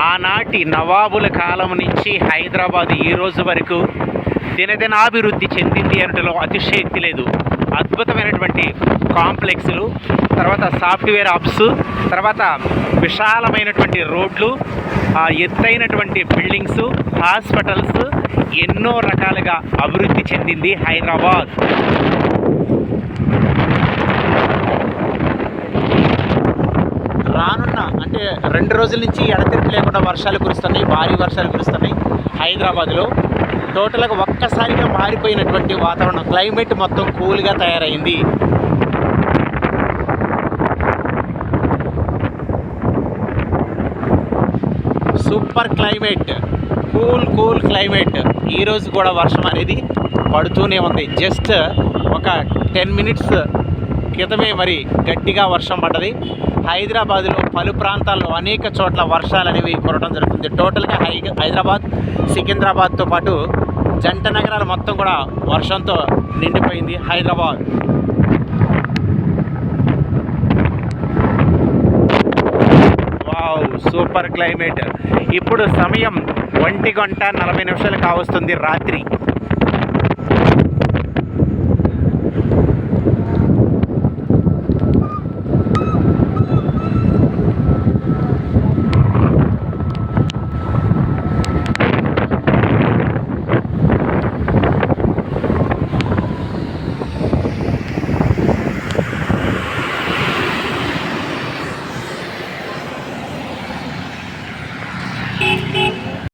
ఆనాటి నవాబుల కాలం నుంచి హైదరాబాద్ ఈ రోజు వరకు దినదినాభివృద్ధి చెందింది అనటంలో అతిశయోక్తి లేదు. అద్భుతమైనటువంటి కాంప్లెక్స్లు, తర్వాత సాఫ్ట్వేర్ హబ్స్, తర్వాత విశాలమైనటువంటి రోడ్లు, ఎత్తైనటువంటి బిల్డింగ్స్, హాస్పిటల్స్, ఎన్నో రకాలుగా అభివృద్ధి చెందింది హైదరాబాద్. రానున్న అంటే 2 రోజుల నుంచి ఎడతెరిపి లేకుండా వర్షాలు కురుస్తున్నాయి, భారీ వర్షాలు కురుస్తున్నాయి హైదరాబాద్లో. టోటల్గా ఒక్కసారిగా మారిపోయినటువంటి వాతావరణం, క్లైమేట్ మొత్తం కూల్గా తయారైంది. Super climate, cool climate. ఈరోజు కూడా వర్షం అనేది పడుతూనే ఉంది. జస్ట్ ఒక 10 మినిట్స్ క్రితమే మరి గట్టిగా వర్షం పడ్డది. హైదరాబాద్లో పలు ప్రాంతాల్లో అనేక చోట్ల వర్షాలు అనేవి కురవడం జరుగుతుంది. టోటల్గా హైదరాబాద్, సికింద్రాబాద్తో పాటు జంట నగరాలు మొత్తం కూడా వర్షంతో నిండిపోయింది హైదరాబాద్. Wow, super climate. ఇప్పుడు సమయం 1:40 కావస్తుంది రాత్రి.